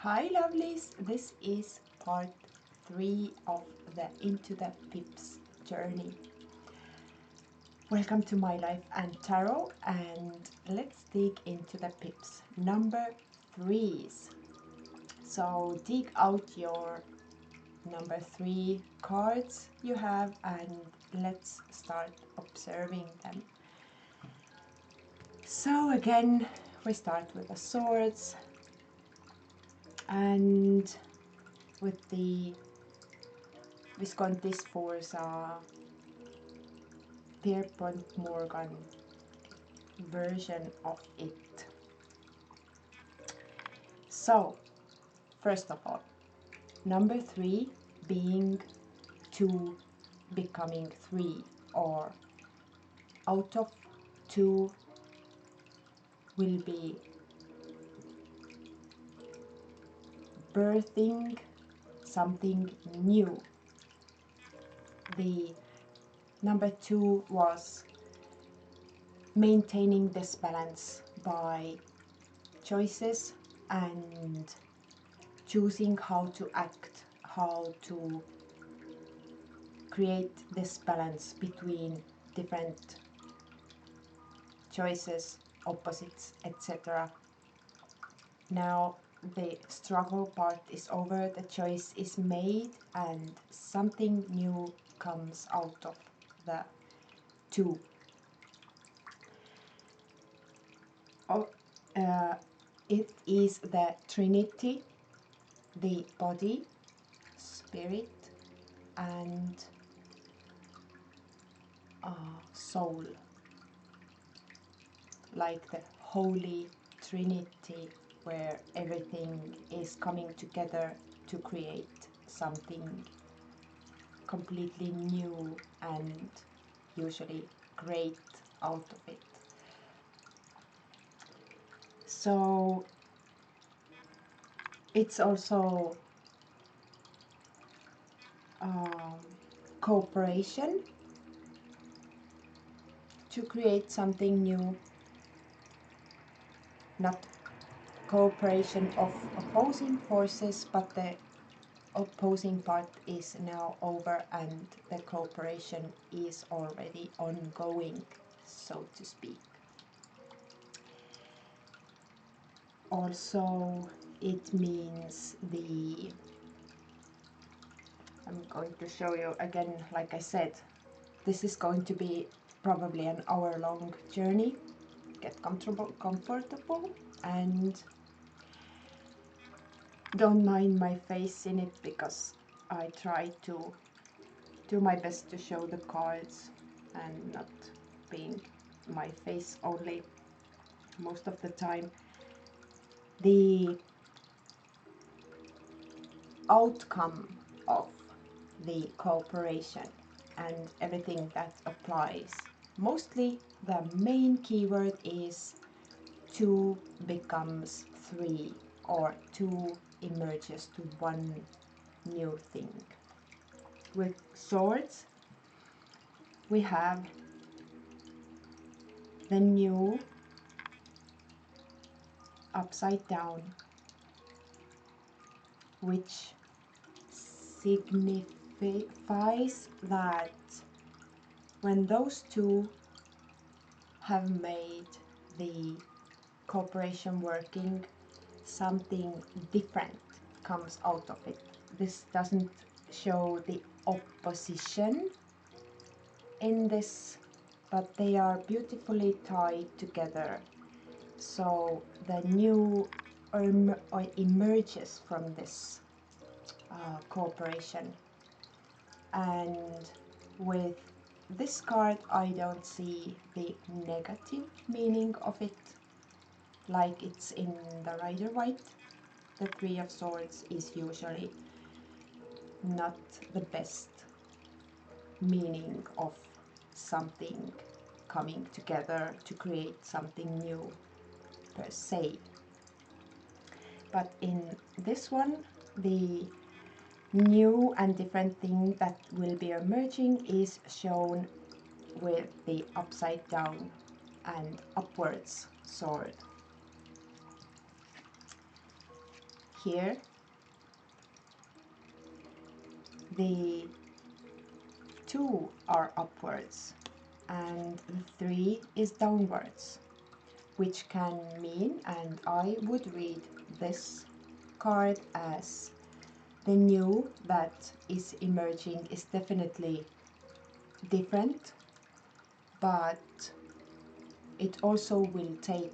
Hi lovelies, this is part 3 of the Into the Pips journey. Welcome to my life and tarot, and let's dig into the pips. Number 3s. So dig out your number 3 cards you have and let's start observing them. So again, we start with the swords. And with the Visconti's Forza Pierpont Morgan version of it. So, first of all, number 3 being 2 becoming 3, or out of 2 will be birthing something new. The number 2 was maintaining this balance by choices and choosing how to act, how to create this balance between different choices, opposites, etc. Now the struggle part is over, the choice is made, and something new comes out of the 2. It is the Trinity, the body, spirit, and soul, like the Holy Trinity, where everything is coming together to create something completely new and usually great out of it. So it's also cooperation to create something new, not cooperation of opposing forces, but the opposing part is now over and the cooperation is already ongoing, so to speak. Also, it means I'm going to show you again, like I said, this is going to be probably an hour-long journey. Get comfortable, and don't mind my face in it because I try to do my best to show the cards and not being my face only most of the time. The outcome of the cooperation and everything that applies, mostly the main keyword is 2 becomes 3, or 2 emerges to one new thing. With swords, we have the new upside down, which signifies that when those 2 have made the cooperation working, something different comes out of it. This doesn't show the opposition in this, but they are beautifully tied together. So the new emerges from this cooperation. And with this card, I don't see the negative meaning of it, like it's in the Rider-Waite. The 3 of Swords is usually not the best meaning of something coming together to create something new per se. But in this one, the new and different thing that will be emerging is shown with the upside down and upwards sword. here the 2 are upwards and the 3 is downwards, which can mean, and I would read this card as the new that is emerging is definitely different, but it also will take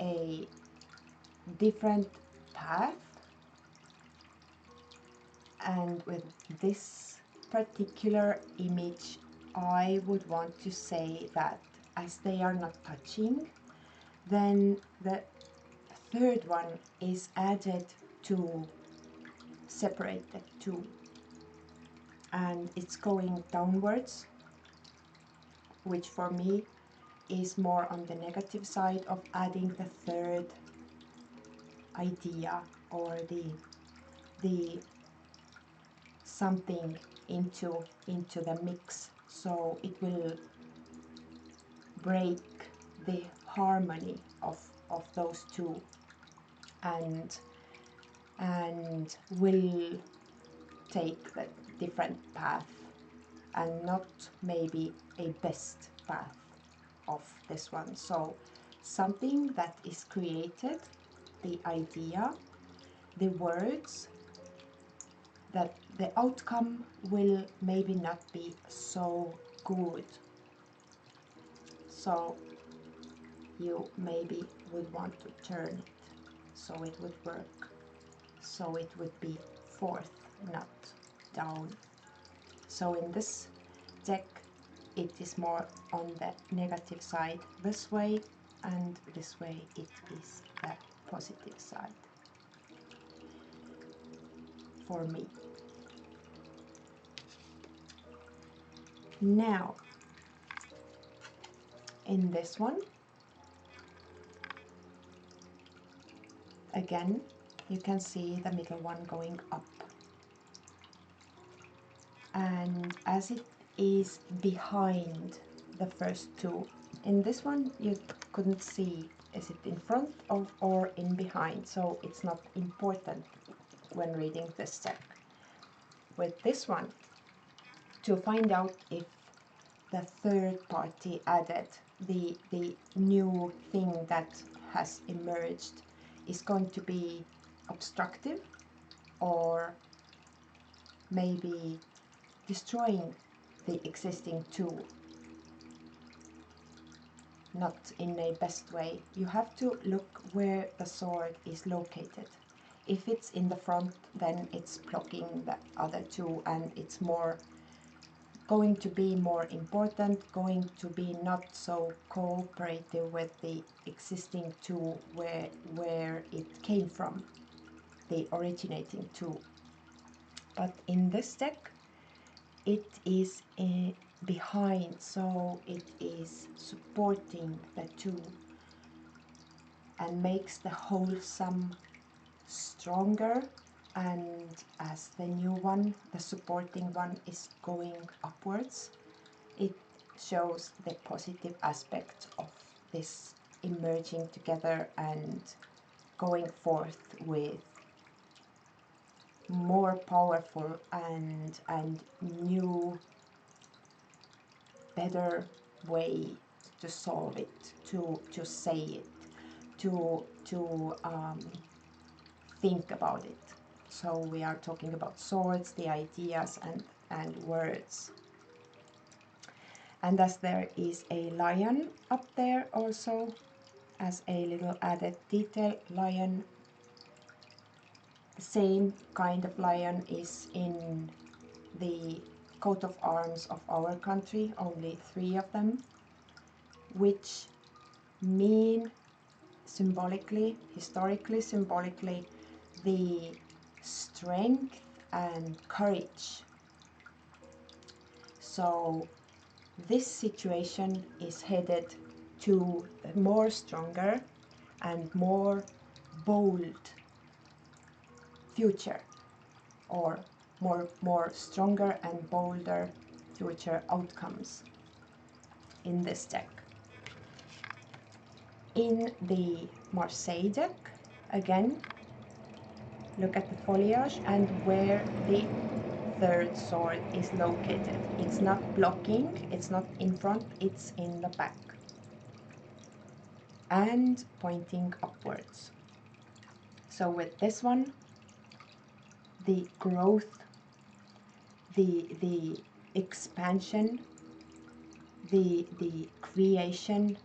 a different path. And with this particular image, I would want to say that as they are not touching, then the third one is added to separate the two, and it's going downwards, which for me is more on the negative side of adding the third idea or the something into the mix, so it will break the harmony of those two, and will take the different path and not maybe a best path of this one. So something that is created, the idea, the words, that the outcome will maybe not be so good. So you maybe would want to turn it so it would work. So it would be forth, not down. So in this deck, it is more on the negative side this way, and this way it is the positive side for me. Now, in this one, again, you can see the middle one going up. And as it is behind the first two, in this one you couldn't see is it in front of or in behind, so it's not important when reading this deck. With this one, to find out if the third party added, the new thing that has emerged is going to be obstructive or maybe destroying the existing two, not in a best way. You have to look where the sword is located. If it's in the front, then it's blocking the other two, and it's more going to be more important, going to be not so cooperative with the existing two where it came from, the originating two. But in this deck, it is behind, so it is supporting the two and makes the whole sum stronger. And as the new one, the supporting one, is going upwards, it shows the positive aspect of this emerging together and going forth with more powerful and new, better way to solve it, to say it, to think about it. So we are talking about swords, the ideas and words. And as there is a lion up there also as a little added detail, lion, the same kind of lion is in the coat of arms of our country, only 3 of them, which mean symbolically, historically, symbolically, the strength and courage. So this situation is headed to a more stronger and more bold future, or more stronger and bolder future outcomes in this deck. In the Marseille deck, again, look at the foliage and where the third sword is located. It's not blocking, it's not in front, it's in the back and pointing upwards. So with this one, the growth, the expansion, the creation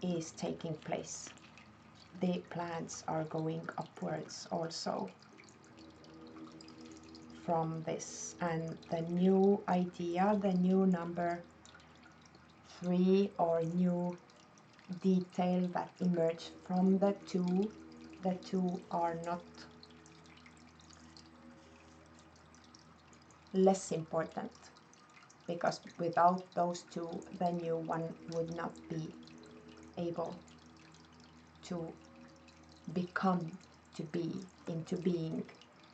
is taking place. The plants are going upwards also from this, and the new idea, the new number 3 or new detail that emerge from the two are not less important, because without those two the new one would not be able to become, to be, into being.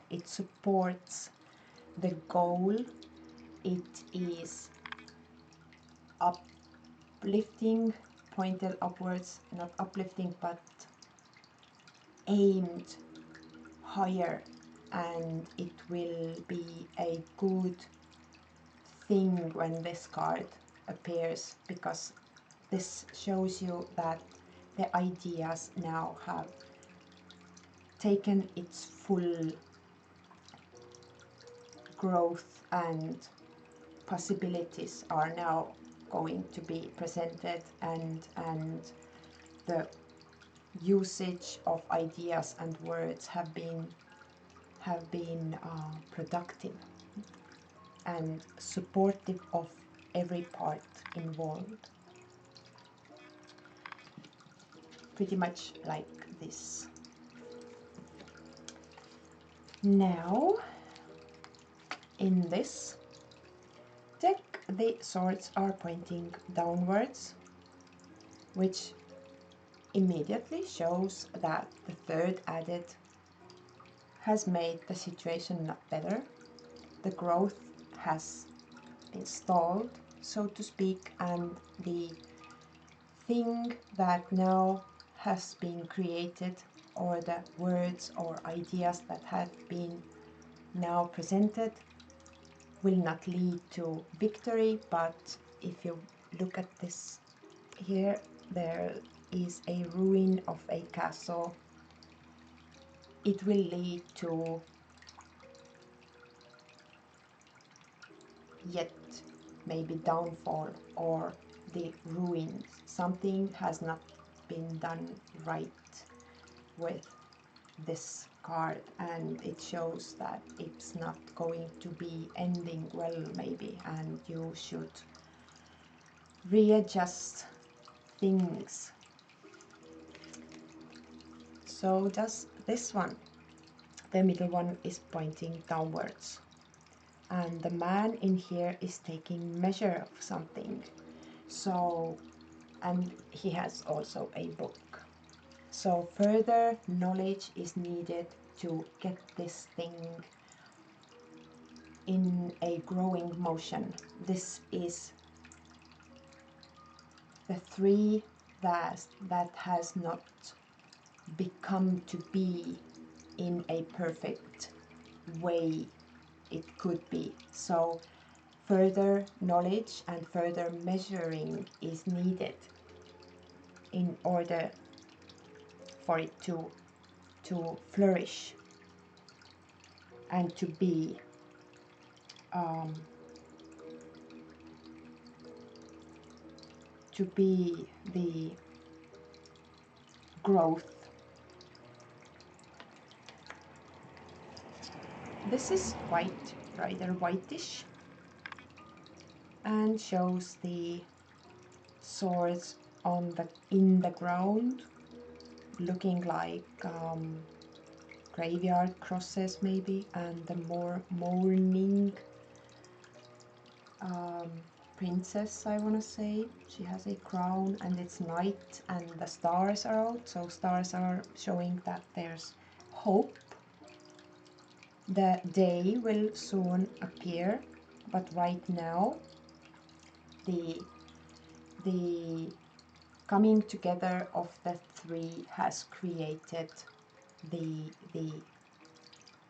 It supports the goal, it is uplifting, pointed upwards, not uplifting but aimed higher, and it will be a good thing when this card appears, because this shows you that the ideas now have taken its full growth, and possibilities are now going to be presented, and the usage of ideas and words have been productive and supportive of every part involved. Pretty much like this. Now, in this deck, the swords are pointing downwards, which immediately shows that the third added has made the situation not better. The growth has been stalled, so to speak, and the thing that now has been created, or the words or ideas that have been now presented, will not lead to victory. But if you look at this here, there is a ruin of a castle. It will lead to yet maybe downfall or the ruins. Something has not been done right with this card, and it shows that it's not going to be ending well maybe, and you should readjust things. So does this one. The middle one is pointing downwards, and the man in here is taking measure of something. So, and he has also a book. So further knowledge is needed to get this thing in a growing motion. This is the three that has not become to be in a perfect way it could be. So further knowledge and further measuring is needed in order for it to flourish and to be the growth. This is white, rather whitish, and shows the swords in the ground, looking like graveyard crosses maybe, and the more mourning princess, I want to say. She has a crown, and it's night and the stars are out, so stars are showing that there's hope. The day will soon appear, but right now the coming together of the three has created the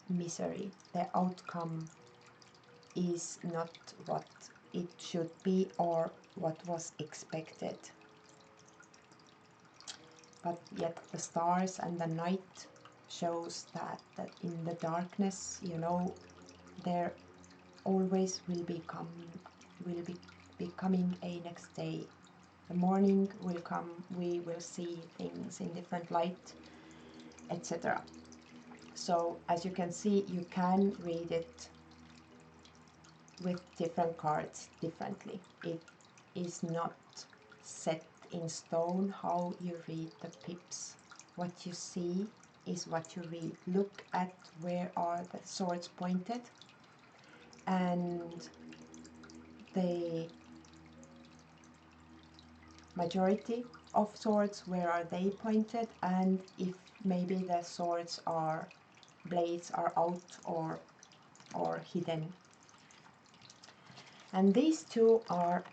misery. The outcome is not what it should be or what was expected. But yet the stars and the night shows that in the darkness, you know, there always will be coming a next day. The morning will come, we will see things in different light, etc. So as you can see, you can read it with different cards differently. It is not set in stone how you read the pips. What you see is what you read. Look at where are the swords pointed, and the majority of swords, where are they pointed, and if maybe the swords are blades are out or hidden. And these two are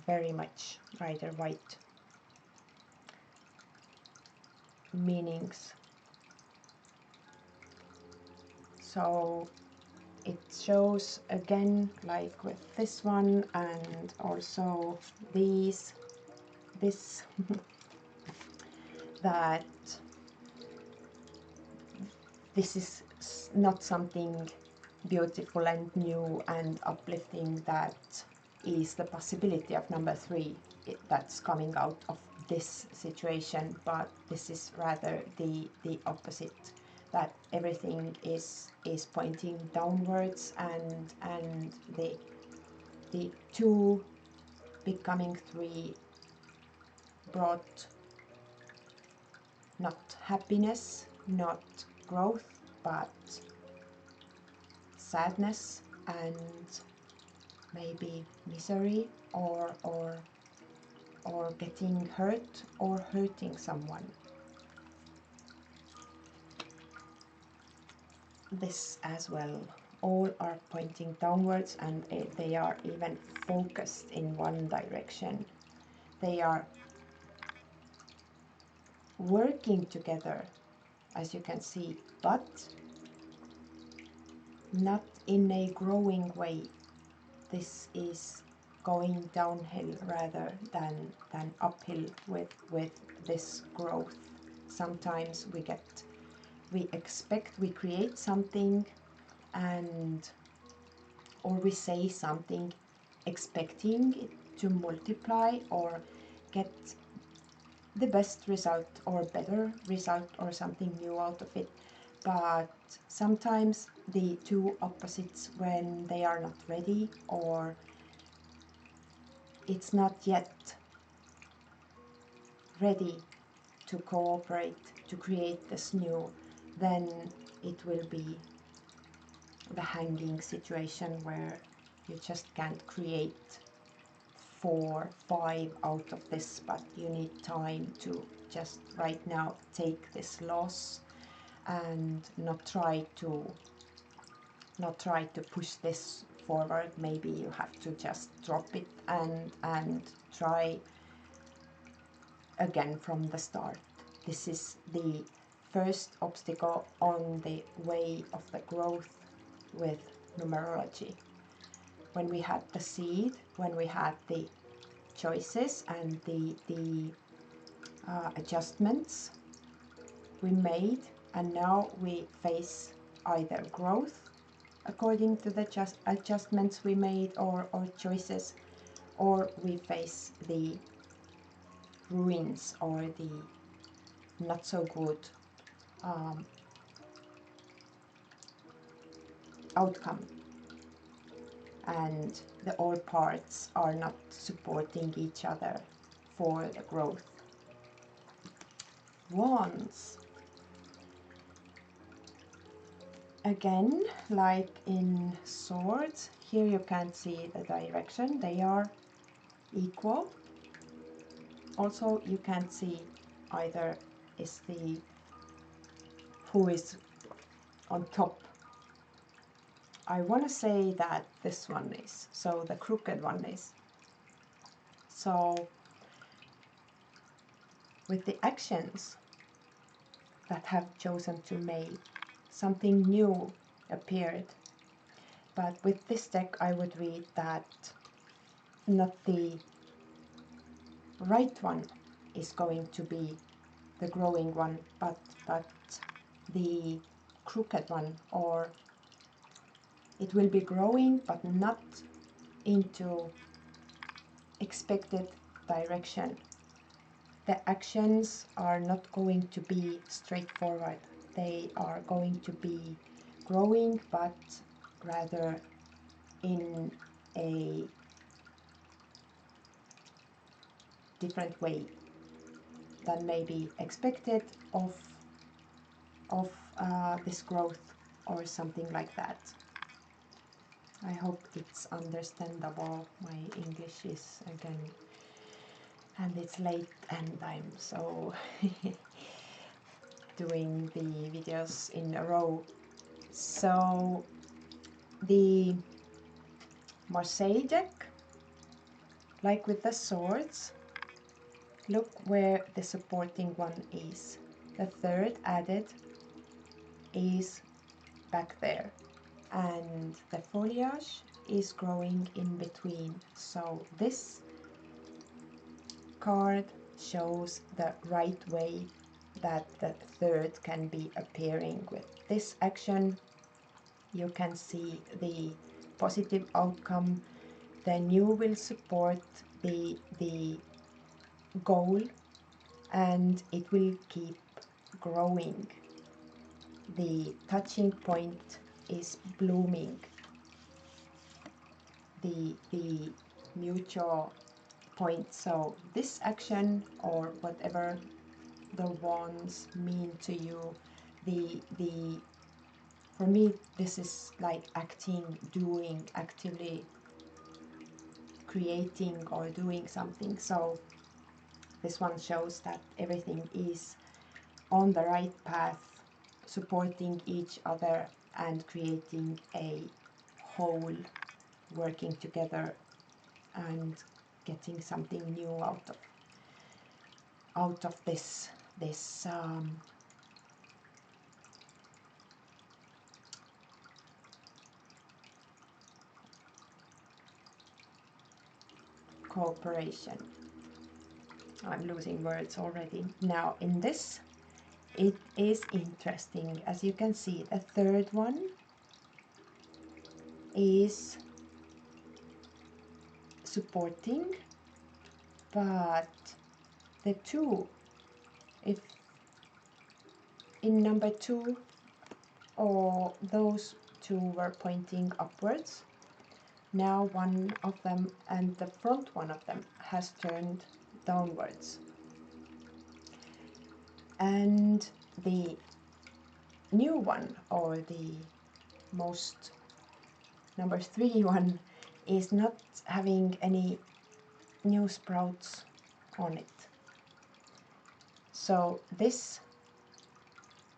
very much rider white meanings. So it shows again, like with this one and also this that this is not something beautiful and new and uplifting that is the possibility of number 3 that's coming out of this situation, but this is rather the opposite, that everything is pointing downwards, and the 2 becoming 3 brought not happiness, not growth, but sadness and maybe misery, or getting hurt or hurting someone. This as well, all are pointing downwards, and they are even focused in one direction. They are working together, as you can see, but not in a growing way. This is going downhill rather than uphill with this growth. Sometimes we expect, we create something, and or we say something expecting it to multiply or get the best result or better result or something new out of it. But sometimes the 2 opposites, when they are not ready or it's not yet ready to cooperate to create this new, then it will be the hanging situation where you just can't create 4, 5 out of this, but you need time to just right now take this loss and not try to push this forward. Maybe you have to just drop it and try again from the start. This is the first obstacle on the way of the growth with numerology. When we had the seed, when we had the choices and the adjustments we made, and now we face either growth according to the adjustments we made or choices, or we face the ruins or the not so good outcome, and the all parts are not supporting each other for the growth. Wands. Again, like in swords, here you can't see the direction, they are equal. Also, you can't see either is the who is on top. I want to say that this one is, so the crooked one is. So with the actions that have chosen to make something new appeared. But with this deck I would read that not the right one is going to be the growing one, but the crooked one, or it will be growing but not into expected direction. The actions are not going to be straightforward. They are going to be growing, but rather in a different way than maybe expected of this growth or something like that. I hope it's understandable. My English is again, and it's late and I'm so doing the videos in a row. So the Marseille deck, like with the swords, look where the supporting one is. The third added is back there, and the foliage is growing in between. So this card shows the right way that the third can be appearing. With this action you can see the positive outcome. The new will support the goal, and it will keep growing. The touching point is blooming. The mutual point. So this action, or whatever the ones mean to you, the for me this is like acting, doing, actively creating or doing something. So this one shows that everything is on the right path, supporting each other and creating a whole, working together and getting something new out of this cooperation. I'm losing words already. Now in this, it is interesting. As you can see, the third one is supporting, but the two, if in number two, or those two were pointing upwards, now one of them, and the front one of them, has turned downwards. And the new one, or the most number three one, is not having any new sprouts on it. So this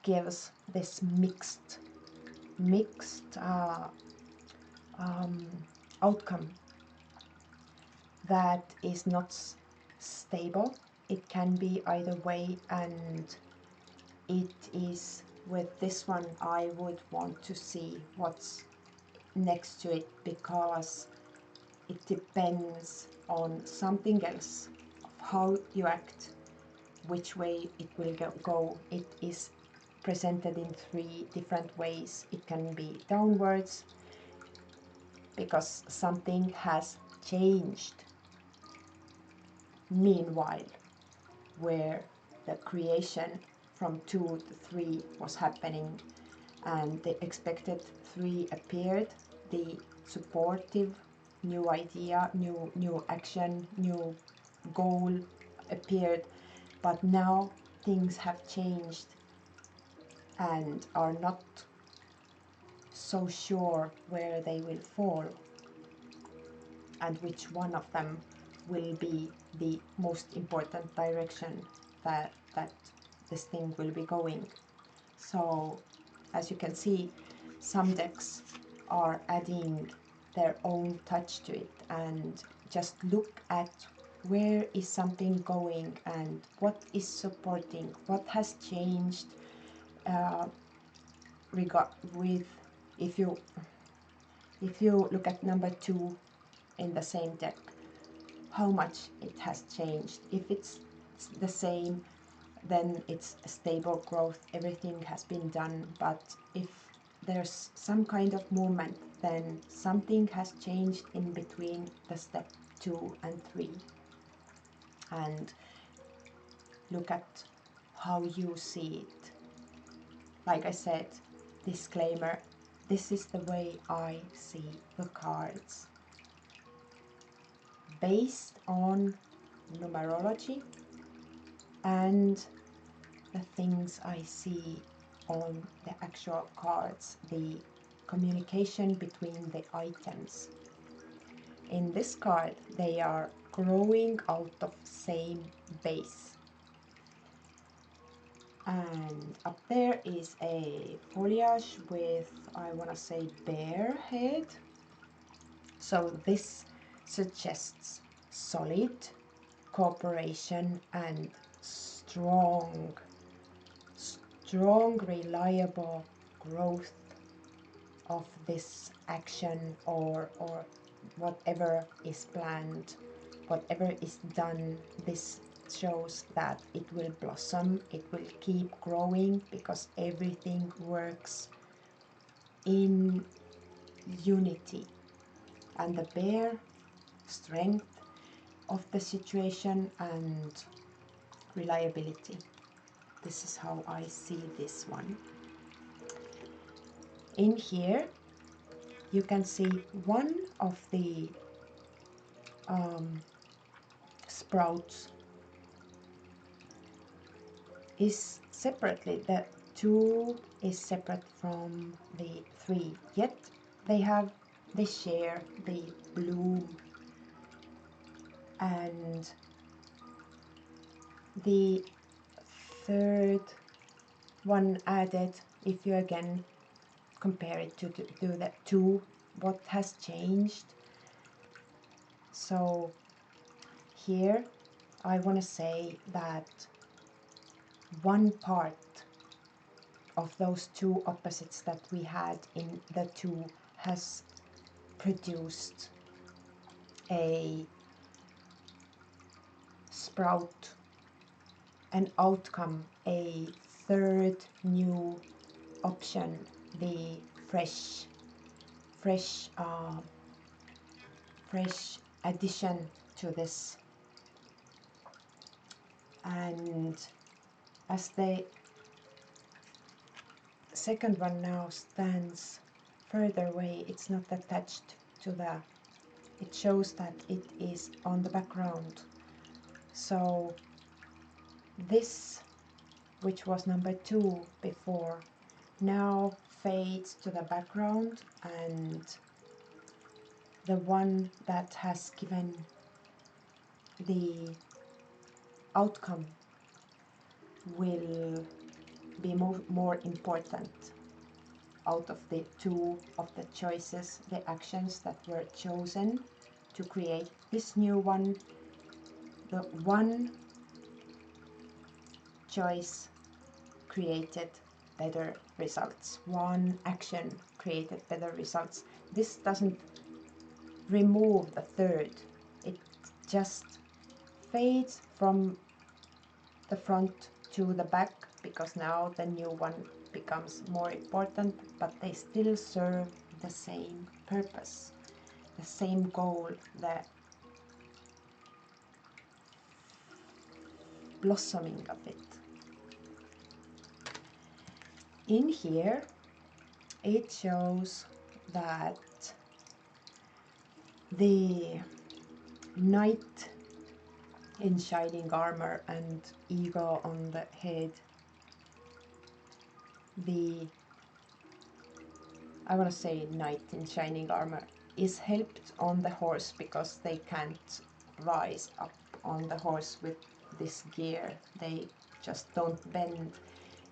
gives this mixed outcome that is not stable. It can be either way, and it is with this one I would want to see what's next to it, because it depends on something else, of how you act, which way it will go. It is presented in three different ways. It can be downwards because something has changed meanwhile, where the creation from 2 to 3 was happening and the expected 3 appeared, the supportive new idea, new action, new goal appeared, but now things have changed and are not so sure where they will fall and which one of them will be the most important direction that this thing will be going. So as you can see, some decks are adding their own touch to it, and just look at where is something going and what is supporting, what has changed, with if you look at number 2 in the same deck, how much it has changed. If it's the same, then it's stable growth, everything has been done. But if there's some kind of movement, then something has changed in between the step 2 and 3. And look at how you see it. Like I said, disclaimer, this is the way I see the cards, based on numerology and the things I see on the actual cards, the communication between the items. In this card, they are growing out of same base. And up there is a foliage with, I want to say, bear head. So this suggests solid cooperation and strong, reliable growth of this action, or whatever is planned, whatever is done. This shows that it will blossom, it will keep growing, because everything works in unity. And the bare strength of the situation and reliability. This is how I see this one. In here you can see one of the sprouts is separately, the 2 is separate from the 3, yet they share the bloom. And the third one added, if you again compare it to the 2, what has changed. So here I want to say that one part of those 2 opposites that we had in the 2 has produced a sprout, an outcome, a third new option, the fresh addition to this. And as the second one now stands further away, it's not attached to the, it shows that it is on the background. So this, which was number 2 before, now fades to the background, and the one that has given the outcome will be more important out of the 2 of the choices, the actions that were chosen to create this new one. The one choice created better results, one action created better results. This doesn't remove the third, it just fades from the front to the back, because now the new one becomes more important, but they still serve the same purpose, the same goal, the blossoming of it. In here it shows that the knight in shining armor and eagle on the head, I want to say knight in shining armor, is helped on the horse because they can't rise up on the horse with this gear. They just don't bend.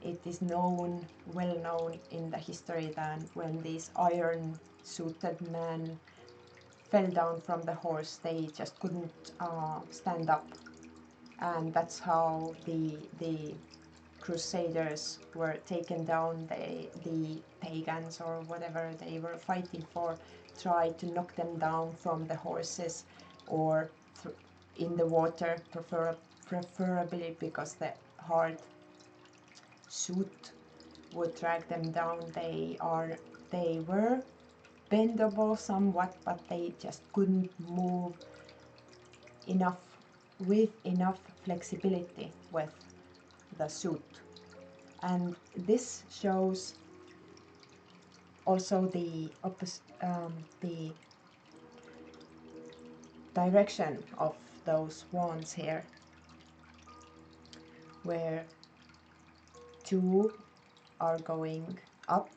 It is known, well known in the history, that when these iron suited men fell down from the horse, they just couldn't stand up. And that's how the crusaders were taken down, the pagans or whatever they were fighting for tried to knock them down from the horses or in the water, preferably because the hard suit would drag them down. They were bendable somewhat, but they just couldn't move enough with enough flexibility with the suit. And this shows also the direction of those wands here, where two are going up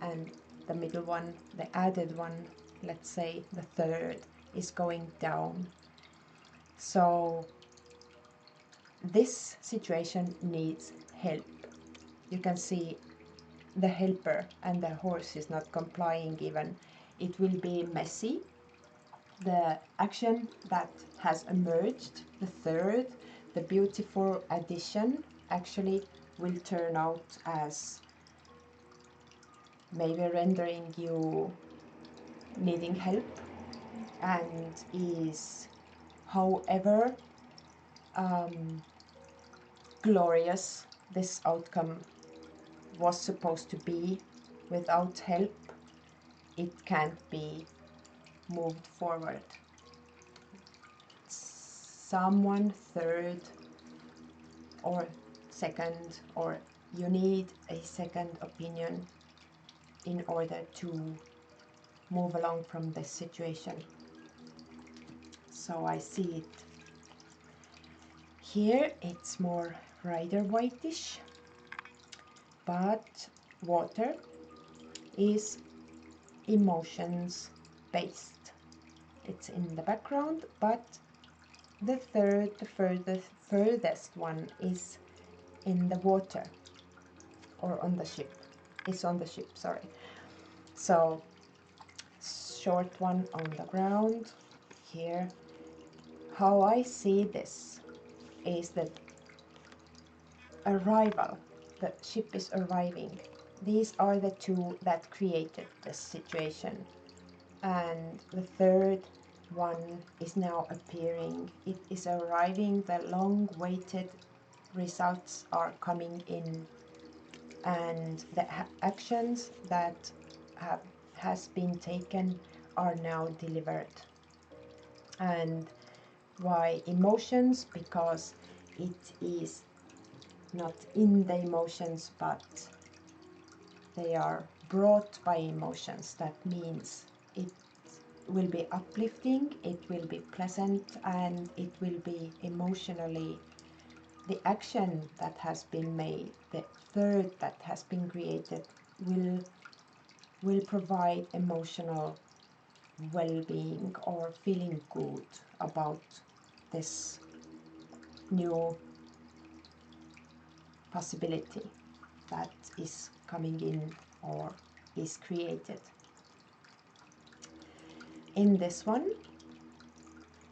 and the middle one, the added one, let's say the third, is going down. So this situation needs help. You can see the helper and the horse is not complying even. It will be messy. The action that has emerged, the third, the beautiful addition, actually will turn out as maybe rendering you needing help, and is, however glorious this outcome was supposed to be, without help it can't be moved forward. Someone third or second, or you need a second opinion in order to move along from this situation. So I see it here. It's more rider whitish, but water is emotions based. It's in the background, but the third, the furthest one is in the water, or on the ship. It's on the ship, sorry. So short one on the ground here. How I see this is that arrival, the ship is arriving. These are the two that created this situation, and the third one is now appearing. It is arriving, the long waited results are coming in, and the actions that has been taken are now delivered. And why emotions? Because it is not in the emotions, but they are brought by emotions. That means it will be uplifting, it will be pleasant, and it will be emotionally, the action that has been made, the third that has been created, will provide emotional well-being or feeling good about this new possibility that is coming in or is created. In this one,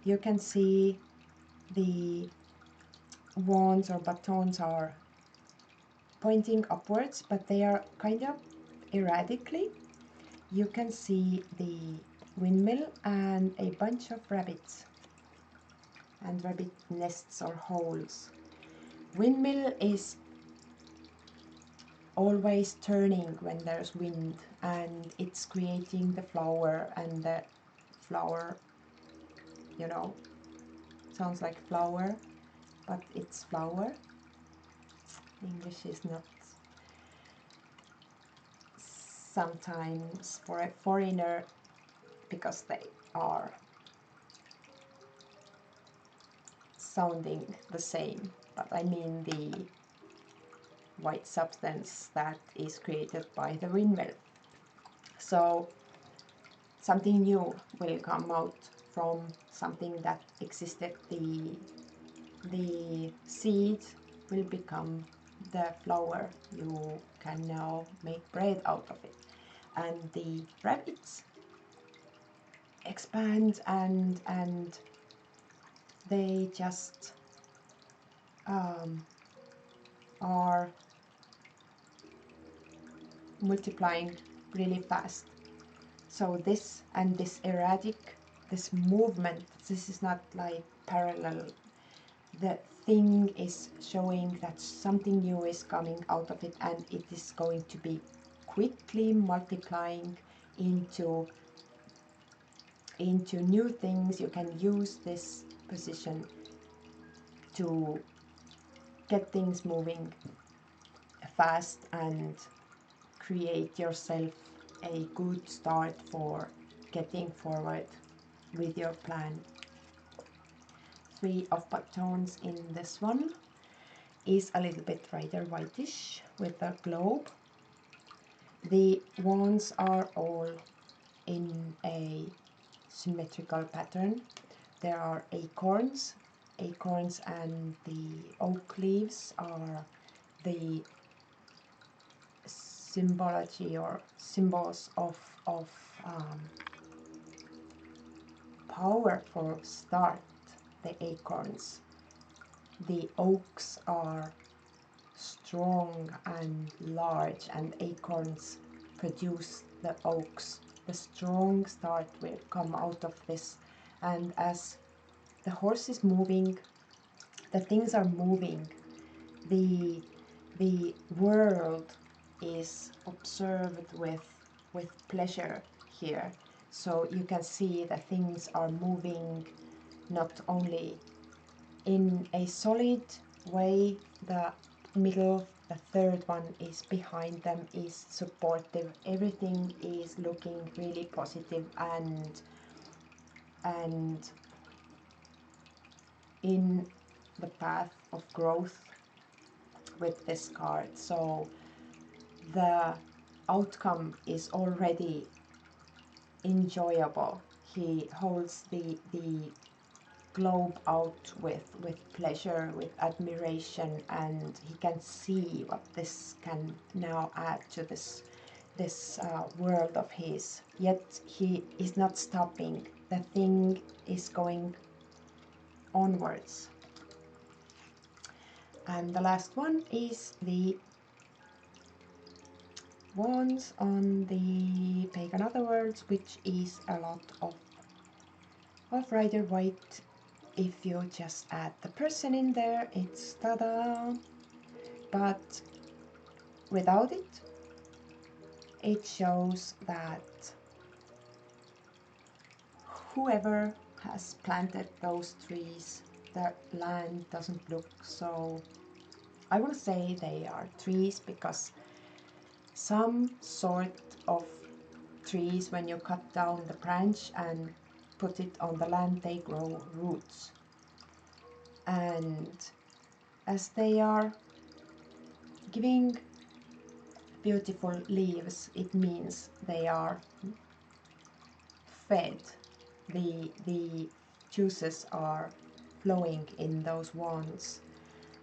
you can see the wands or batons are pointing upwards, but they are kind of erratically. You can see the windmill and a bunch of rabbits and rabbit nests or holes. Windmill is always turning when there's wind, and it's creating the flower, and the flower, you know, sounds like flower, but it's flower. English is not sometimes for a foreigner, because they are sounding the same, but I mean the white substance that is created by the windmill. So something new will come out from something that existed. The seed will become the flower. You can now make bread out of it, and the rabbits expand and they just are multiplying really fast. So this and this erratic, this movement, this is not like parallel. The thing is showing that something new is coming out of it, and it is going to be quickly multiplying into new things. You can use this position to get things moving fast and create yourself a good start for getting forward with your plan. 3 of batons in this one is a little bit rather whitish with a globe. The wands are all in a symmetrical pattern. There are acorns, and the oak leaves are the symbology or symbols of power for start. The acorns, the oaks are strong and large, and acorns produce the oaks. The strong start will come out of this, and as the horse is moving, the things are moving, the world is observed with pleasure here. So you can see that things are moving not only in a solid way. The middle, the third one is behind them, is supportive. Everything is looking really positive and in the path of growth with this card. So the outcome is already enjoyable. He holds the globe out with pleasure, with admiration, and he can see what this can now add to this world of his. Yet he is not stopping. The thing is going onwards. And the last one is the wands on the pagan otherworlds, which is a lot of rider white. If you just add the person in there, it's ta-da! But without it, it shows that whoever has planted those trees, the land doesn't look so... I want to say they are trees, because some sort of trees, when you cut down the branch and put it on the land, they grow roots. And as they are giving beautiful leaves, it means they are fed. The juices are flowing in those wands.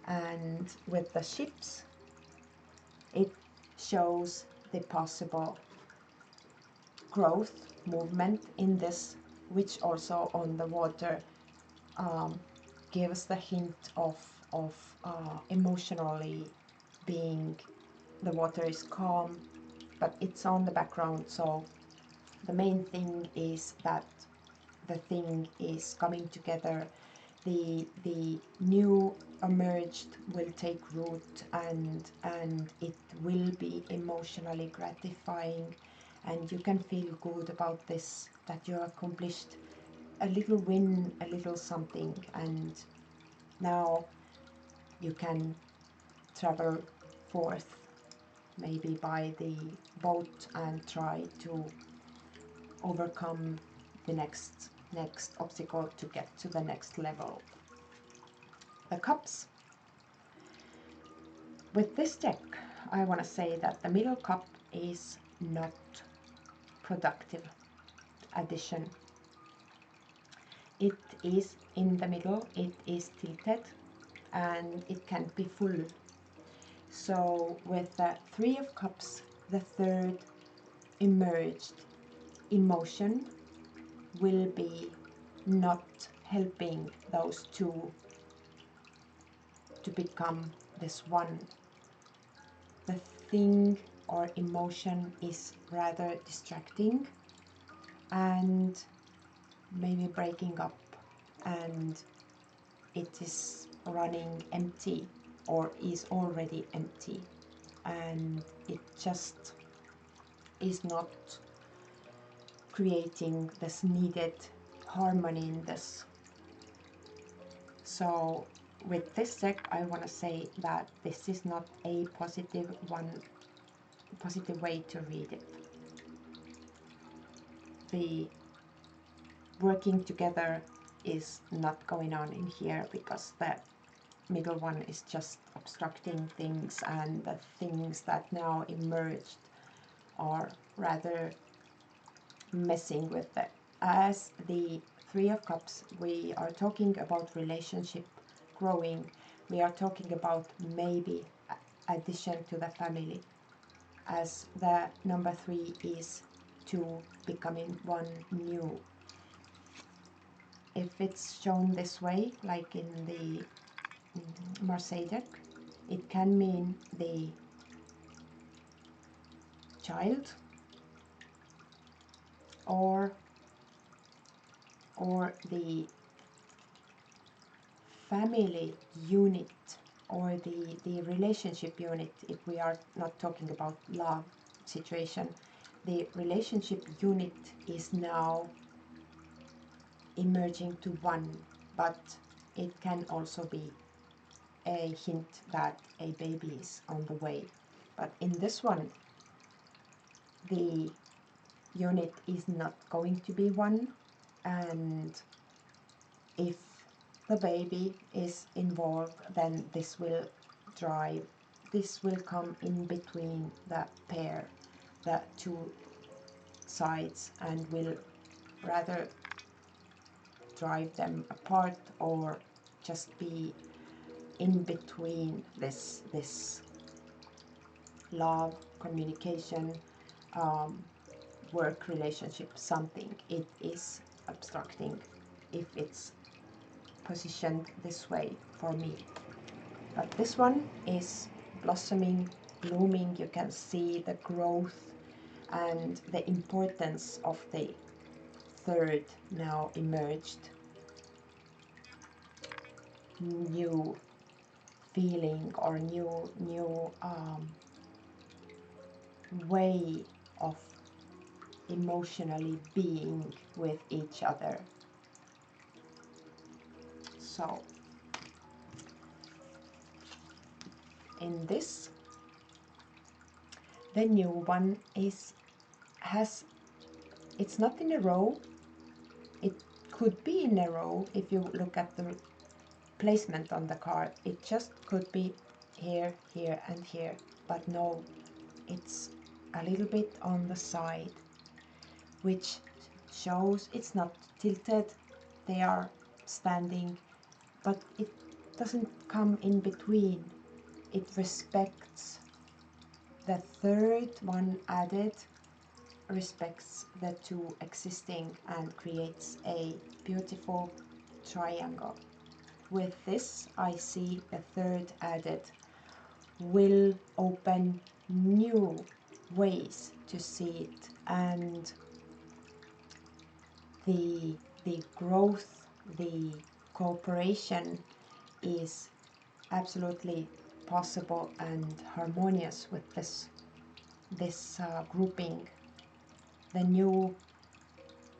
And with the ships, it shows the possible growth, movement in this, which also on the water gives the hint of emotionally being... the water is calm, but it's on the background. So the main thing is that the thing is coming together. The new emerged will take root, and it will be emotionally gratifying, and you can feel good about this, that you accomplished a little win, a little something, and now you can travel forth, maybe by the boat, and try to overcome the next obstacle to get to the next level. The cups. With this deck, I want to say that the middle cup is not productive addition. It is in the middle, it is tilted, and it can't be full. So with the 3 of cups, the third emerged emotion will be not helping those two to become this one. the thing or emotion is rather distracting and maybe breaking up, and it is running empty or is already empty, and it just is not creating this needed harmony in this. So with this deck, I want to say that this is not a positive way to read it. The working together is not going on in here, because the middle one is just obstructing things, and the things that now emerged are rather messing with it. As the Three of Cups, we are talking about relationship growing. We are talking about maybe addition to the family, as the number 3 is 2 becoming 1 new. If it's shown this way, like in the Marseille deck, it can mean the child or the family unit, or the relationship unit. If we are not talking about love situation, the relationship unit is now emerging to 1, but it can also be a hint that a baby is on the way. But in this one, the unit is not going to be 1, and if the baby is involved, then this will come in between the pair, the 2 sides, and will rather drive them apart, or just be in between this love, communication, work relationship, something. It is obstructing if it's positioned this way for me. But this one is blossoming, blooming. You can see the growth and the importance of the 3rd now emerged. New feeling or new way of emotionally being with each other. So in this, the new one it's not in a row. It could be in a row if you look at the placement on the card. It just could be here, here, and here, but no, it's a little bit on the side, which shows it's not tilted. They are standing, but it doesn't come in between. It respects the 3rd one added, respects the 2 existing, and creates a beautiful triangle. With this, I see the 3rd added will open new ways to see it, and the growth, the cooperation is absolutely possible and harmonious with this grouping. The new,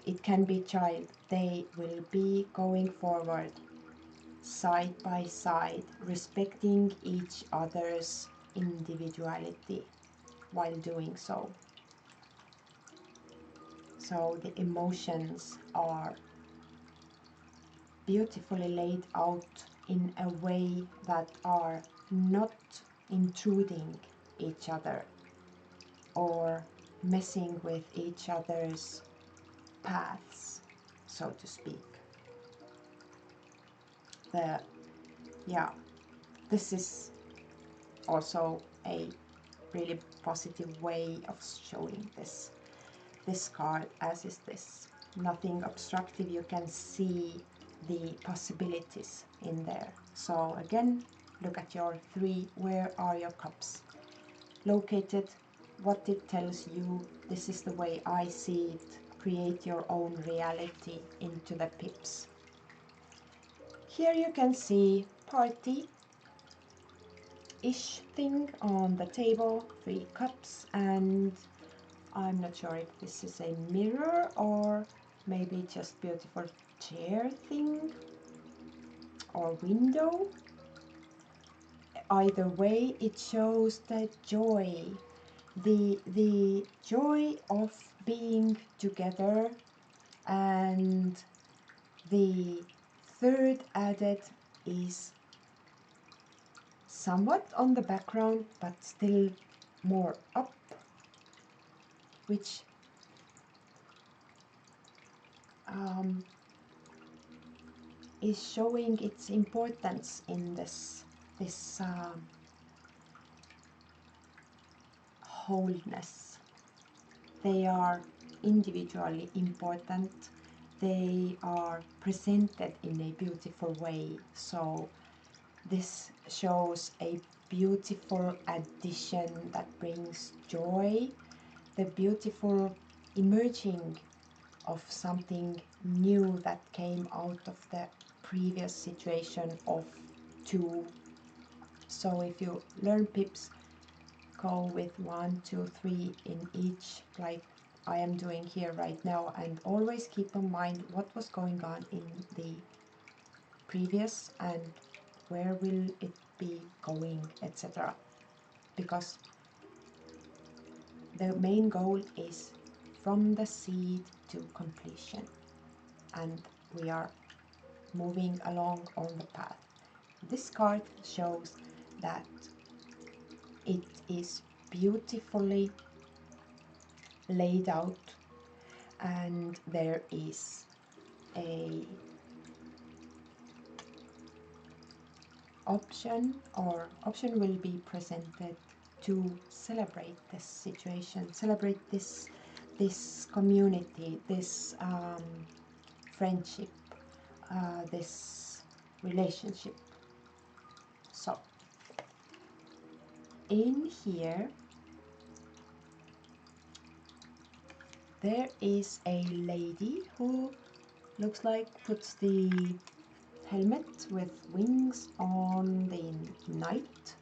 it can be child, they will be going forward side by side, respecting each other's individuality while doing so. So the emotions are beautifully laid out in a way that are not intruding each other or messing with each other's paths, so to speak. This is also a really positive way of showing this card, as is this. Nothing obstructive, you can see the possibilities in there. So again, look at your 3, where are your cups? located, what it tells you. This is the way I see it. Create your own reality into the pips. Here you can see party-ish thing on the table, 3 cups, and I'm not sure if this is a mirror or maybe just beautiful chair thing or window. Either way, it shows the joy, the joy of being together. And the third added is somewhat on the background but still more up, which is showing its importance in this wholeness. They are individually important. They are presented in a beautiful way. So this shows a beautiful addition that brings joy, the beautiful emerging of something new that came out of the previous situation of 2. So if you learn pips, go with 1, 2, 3 in each, like I am doing here right now, and always keep in mind what was going on in the previous and where will it be going, etc. Because the main goal is from the seed to completion, and we are moving along on the path. This card shows that it is beautifully laid out, and there is a option will be presented to celebrate this situation, celebrate this community, this friendship, this relationship. So in here there is a lady who looks like puts the helmet with wings on the knight,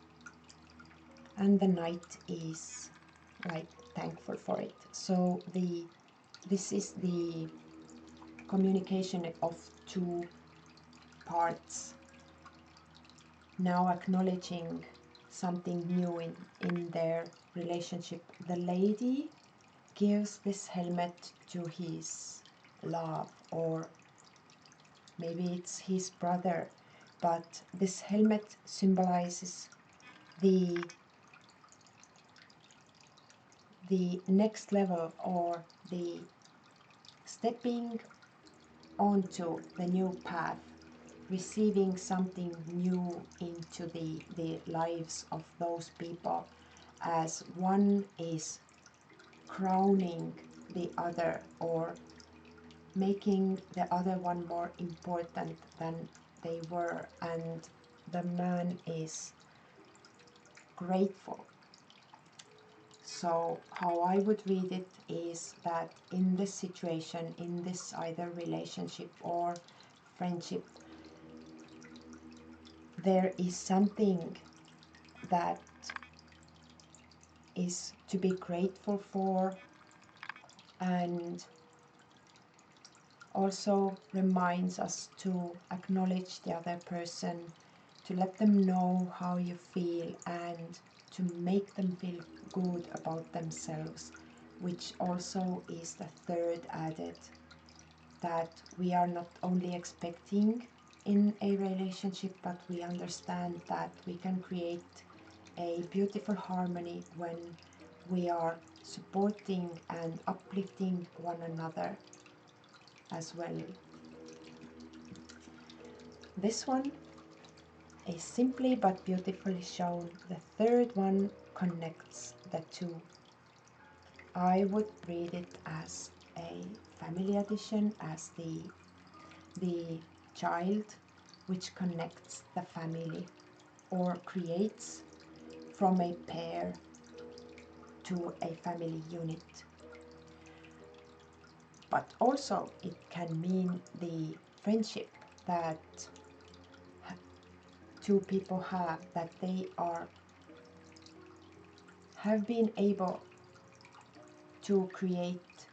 and the knight is like thankful for it. So this is the communication of 2 parts, now acknowledging something new in their relationship. The lady gives this helmet to his love, or maybe it's his brother, but this helmet symbolizes the next level, or the stepping onto the new path, receiving something new into the lives of those people, as one is crowning the other or making the other one more important than they were, and the man is grateful. So how I would read it is that in this situation, in this either relationship or friendship, there is something that is to be grateful for, and also reminds us to acknowledge the other person, to let them know how you feel, and to make them feel good about themselves, which also is the third added, that we are not only expecting in a relationship, but we understand that we can create a beautiful harmony when we are supporting and uplifting one another as well. This one is simply but beautifully shown. The third one connects the 2. I would read it as a family addition, as the child which connects the family or creates from a pair to a family unit. But also it can mean the friendship that two people have, that they have been able to create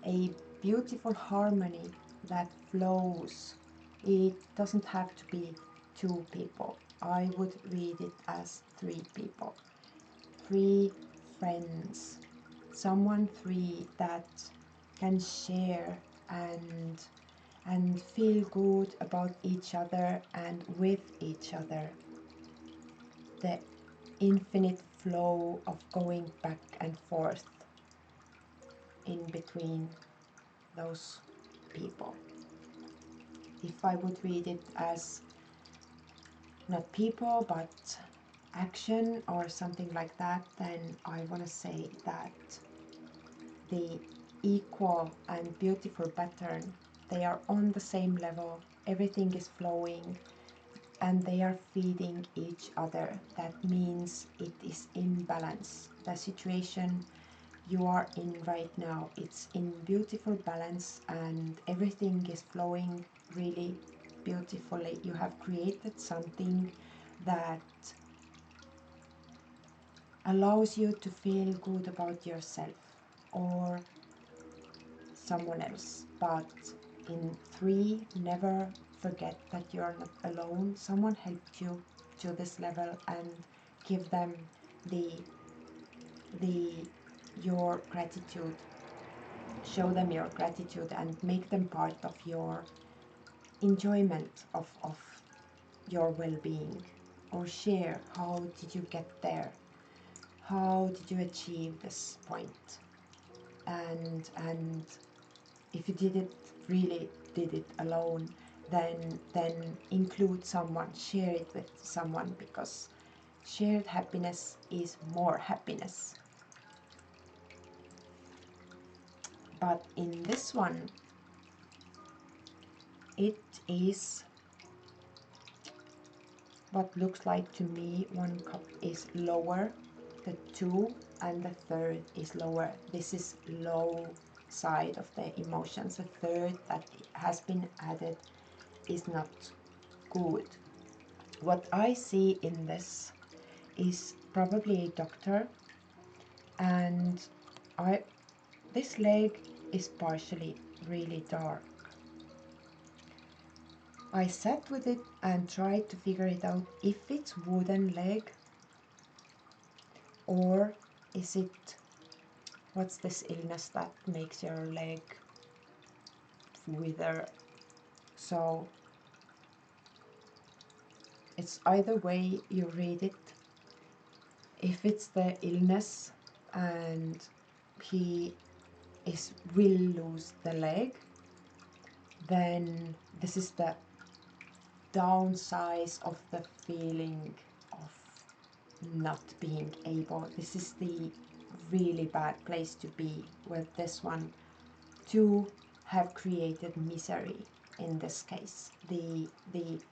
a beautiful harmony that flows. It doesn't have to be two people. I would read it as three people, three friends, someone three that can share and feel good about each other and with each other. The infinite flow of going back and forth in between those people. If I would read it as not people but action or something like that, then I want to say that the equal and beautiful pattern, they are on the same level, everything is flowing and they are feeding each other. That means it is in balance. The situation you are in right now, it's in beautiful balance and everything is flowing really beautifully. You have created something that allows you to feel good about yourself or someone else. But in three, never forget that you are not alone. Someone helped you to this level, and give them the your gratitude. Show them your gratitude and make them part of your enjoyment of your well-being, or share how did you get there, how did you achieve this point, and if you really did it alone, then include someone, share it with someone, because shared happiness is more happiness. But in this one, it is what looks like to me one cup is lower, the two and the third is lower. This is low side of the emotions. The third that has been added is not good. What I see in this is probably a doctor, and this leg is partially really dark. I sat with it and tried to figure it out if it's wooden leg, or is it, what's this illness that makes your leg wither. So it's either way you read it. If it's the illness and he will lose the leg, then this is the downsize of the feeling of not being able. This is the really bad place to be with this one, to have created misery. In this case, the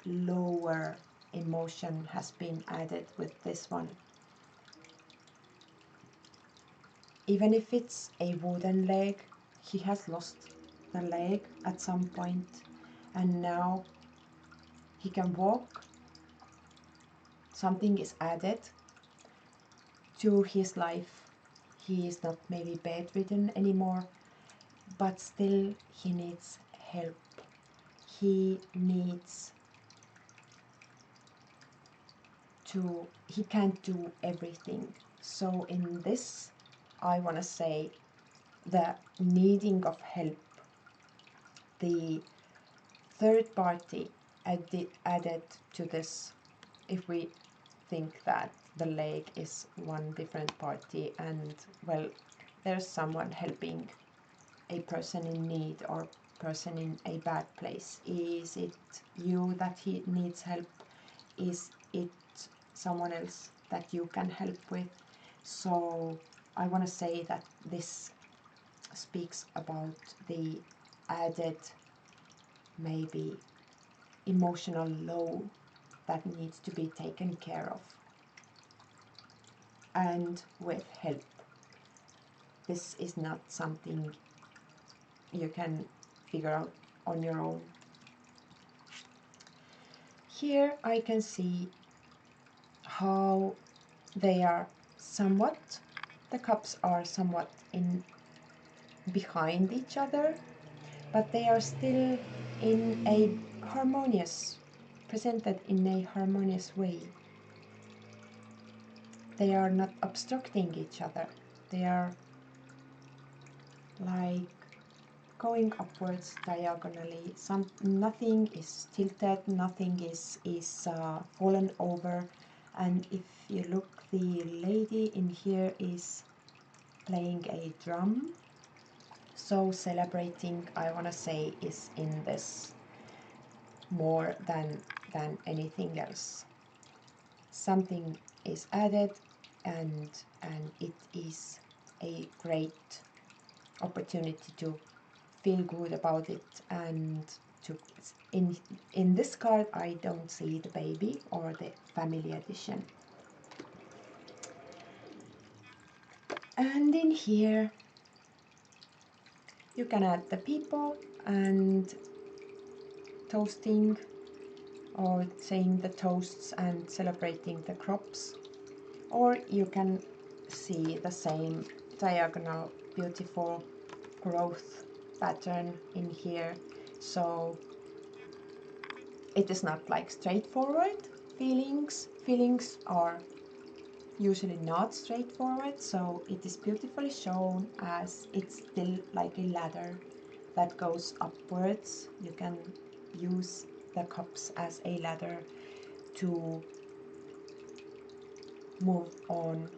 lower emotion has been added with this one. Even if it's a wooden leg, he has lost the leg at some point, and now he can walk. Something is added to his life. He is not maybe bedridden anymore, but still he needs help. He can't do everything. So in this, I want to say the needing of help, the third party added to this, if we think that the leg is one different party and, well, there's someone helping a person in need or person in a bad place. Is it you that he needs help? Is it someone else that you can help with? So I want to say that this speaks about the added, maybe emotional load that needs to be taken care of, and with help. this is not something you can figure out on your own. Here I can see how they are somewhat, the cups are somewhat in behind each other, but they are still in a harmonious, presented in a harmonious way. They are not obstructing each other. They are like going upwards diagonally. Nothing is tilted, nothing is fallen over. And if you look, the lady in here is playing a drum. So celebrating, I want to say, is in this more than anything else. Something is added, and it is a great opportunity to feel good about it. And to in this card I don't see the baby or the family edition. And in here you can add the people and toasting, or saying the toasts and celebrating the crops, or you can see the same diagonal beautiful growth pattern in here. So it is not like straightforward. Feelings are usually not straightforward, so it is beautifully shown as it's still like a ladder that goes upwards. You can use the cups as a ladder to move on,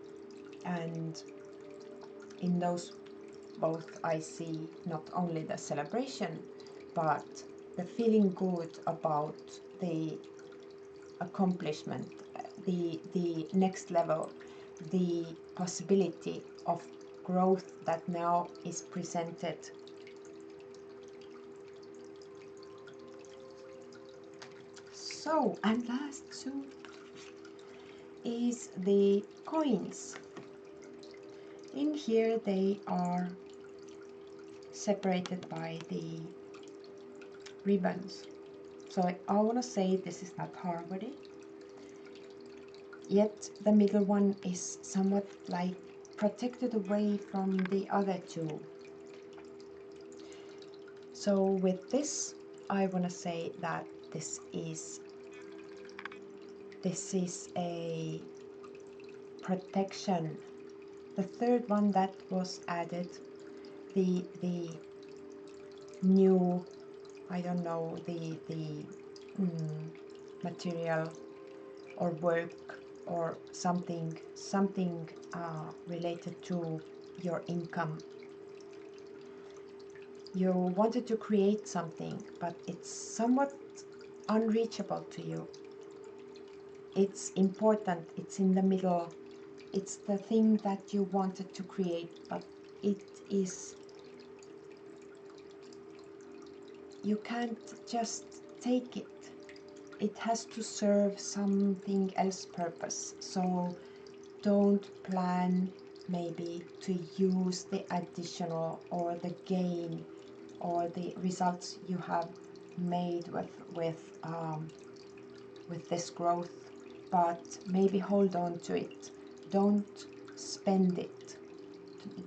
and in those both I see not only the celebration but the feeling good about the accomplishment, the next level, the possibility of growth that now is presented. So, and last two is the coins. In here they are separated by the ribbons. So I want to say this is not harmony. Yet the middle one is somewhat like protected away from the other two. So with this, I want to say that this is a protection. The third one that was added, the new, I don't know, the material or work or something related to your income. You wanted to create something, but it's somewhat unreachable to you. It's important, it's in the middle, it's the thing that you wanted to create, but it is, you can't just take it. It has to serve something else purpose. So don't plan maybe to use the additional or the gain or the results you have made with this growth, but maybe hold on to it. Don't spend it.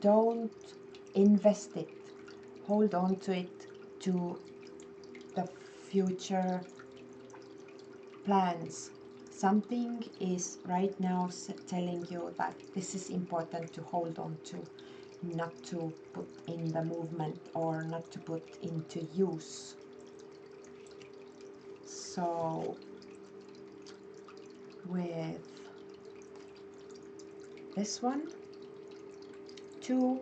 Don't invest it. Hold on to it, to the future plans. Something is right now telling you that this is important to hold on to, not to put in the movement or not to put into use. So with this one, 2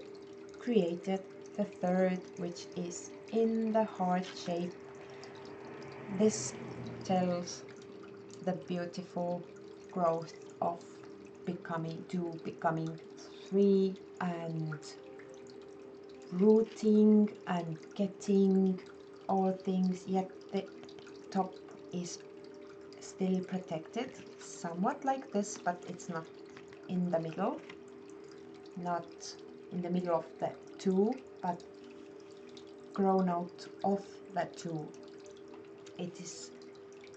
created the third, which is in the heart shape. This tells the beautiful growth of becoming 3 and rooting and getting all things, yet the top is still protected, somewhat like this, but it's not in the middle, not in the middle of the two, but grown out of the two. It is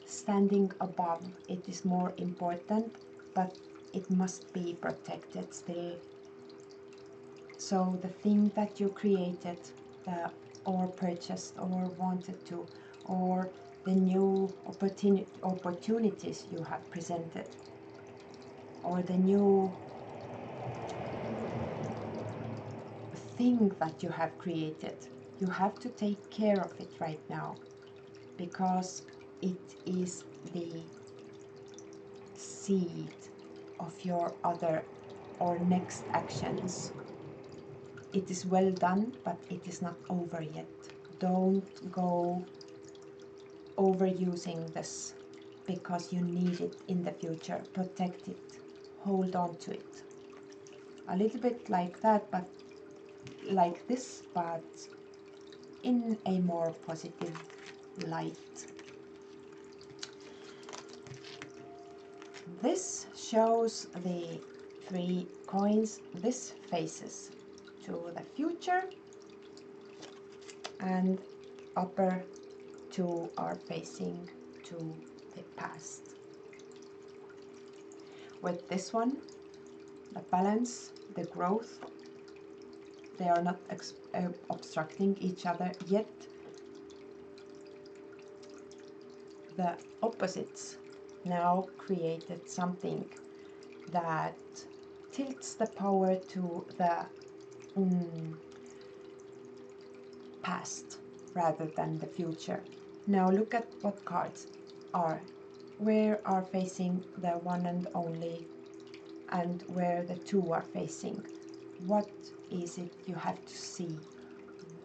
standing above. It is more important, but it must be protected still. So the thing that you created, or purchased, or wanted to, or the new opportunities you have presented, or the new thing that you have created, you have to take care of it right now, because it is the seed of your other or next actions. It is well done, but it is not over yet. Don't go overusing this, because you need it in the future. Protect it, hold on to it. A little bit like that, but like this, but in a more positive light. This shows the 3 coins. This faces to the future, and upper 2 are facing to the past. With this one, the balance, the growth, they are not obstructing each other yet. The opposites now created something that tilts the power to the past rather than the future. Now look at what cards are. Where are facing the one and only, and where the 2 are facing. What is it you have to see?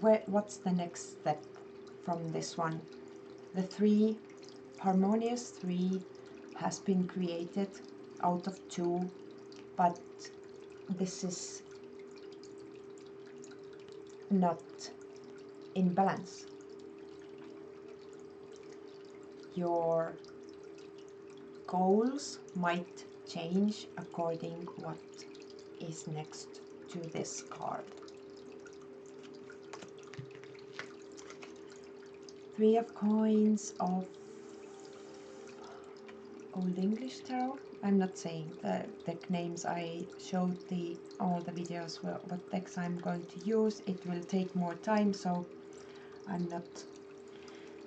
What's the next step from this one? The 3, harmonious 3, has been created out of 2, but this is not in balance. Your goals might change according what is next to this card. 3 of coins of Old English Tarot. I'm not saying the deck names. I showed all the videos what decks I'm going to use. It will take more time, so I'm not.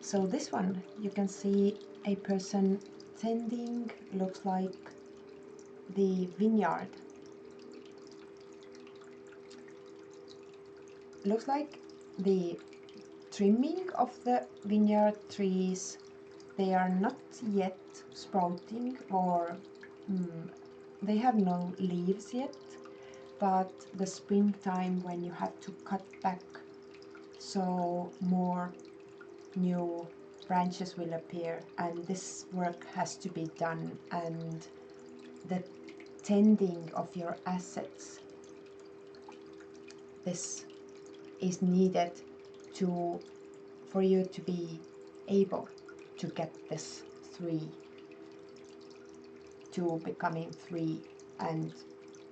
So this one, you can see a person tending, looks like the vineyard. Looks like the trimming of the vineyard trees. They are not yet sprouting, or they have no leaves yet, but the springtime when you have to cut back so more new branches will appear, and this work has to be done, and the tending of your assets, this is needed for you to be able to get this 3 to becoming 3 and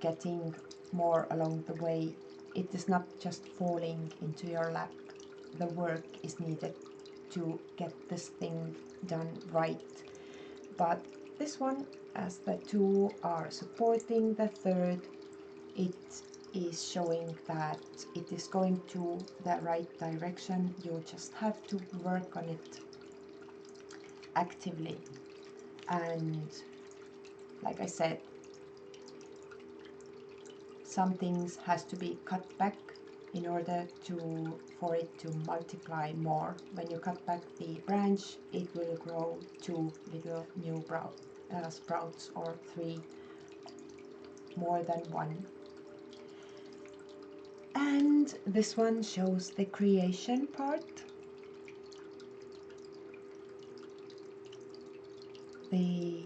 getting more along the way. It is not just falling into your lap. The work is needed to get this thing done right. But this one, as the 2 are supporting the 3rd, it is showing that it is going to the right direction. You just have to work on it actively, and like I said, some things has to be cut back in order for it to multiply more. When you cut back the branch, it will grow 2 little new sprouts, or 3, more than 1. And this one shows the creation part. The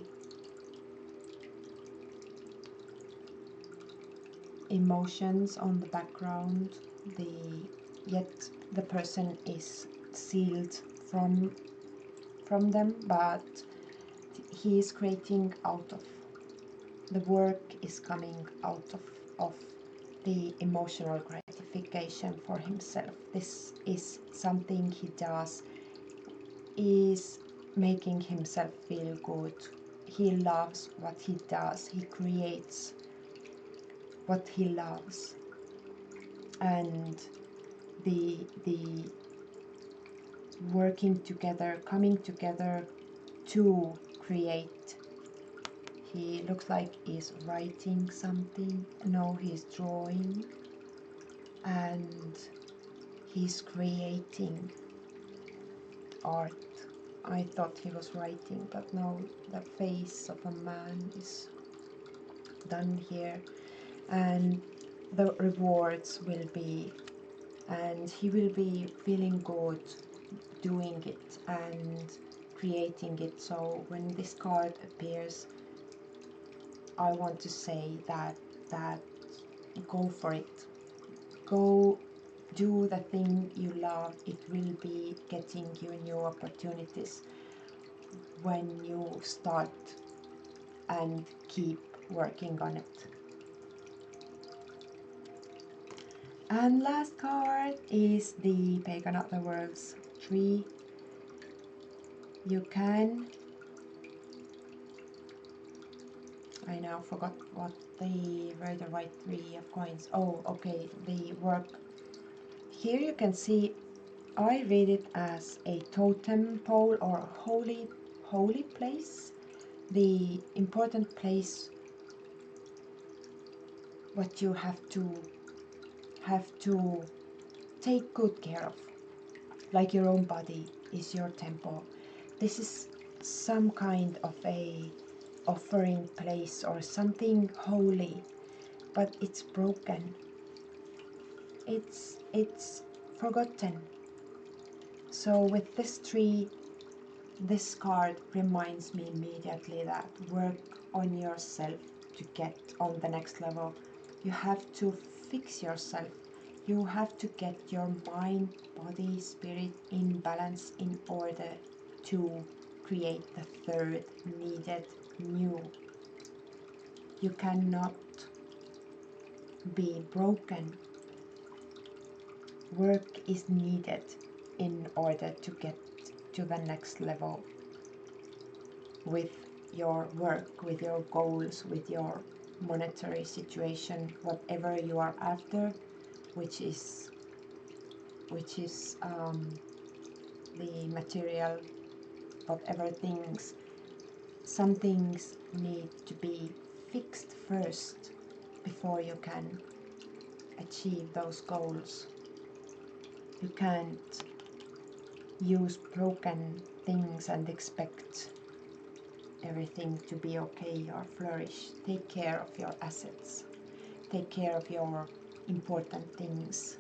emotions on the background, yet the person is sealed from them, but he is creating out of, the work is coming out of the emotional gratification for himself. This is something he does, is making himself feel good. He loves what he does. He creates what he loves. And the working together, coming together to create. He looks like he's writing something. No, he's drawing. And he's creating art. I thought he was writing, but no, the face of a man is done here. And the rewards will be, and he will be feeling good doing it and creating it. So when this card appears, I want to say that go for it. Go do the thing you love. It will be getting you new opportunities when you start and keep working on it. And last card is the Pagan of the Worlds tree. You can, I now forgot what the right or right 3 of coins. Oh, okay, the work. Here you can see, I read it as a totem pole or holy place. The important place what you have to take good care of, like your own body is your temple. This is some kind of a offering place or something holy, but it's broken. It's forgotten. So with this tree, this card reminds me immediately that work on yourself to get on the next level. You have to fix yourself. You have to get your mind, body, spirit in balance in order to create the third needed new. You cannot be broken. Work is needed in order to get to the next level with your work, with your goals, with your monetary situation, whatever you are after, which is the material, whatever things. Some things need to be fixed first before you can achieve those goals. You can't use broken things and expect everything to be okay or flourish. Take care of your assets. Take care of your important things.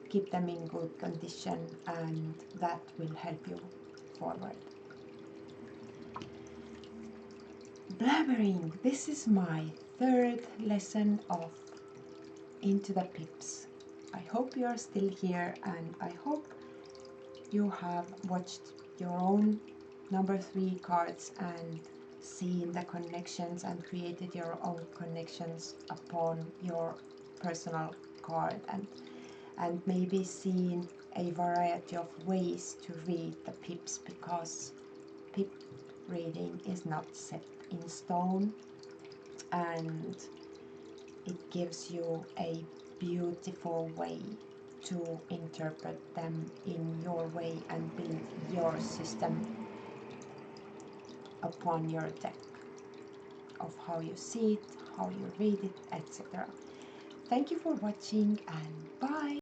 Keep them in good condition, and that will help you forward. Blabbering. This is my third lesson of Into the Pips. I hope you are still here, and I hope you have watched your own number 3 cards and seen the connections and created your own connections upon your personal card, and maybe seen a variety of ways to read the pips, because pip reading is not set in stone, and it gives you a beautiful way to interpret them in your way and build your system upon your deck of how you see it, how you read it, etc. Thank you for watching, and bye!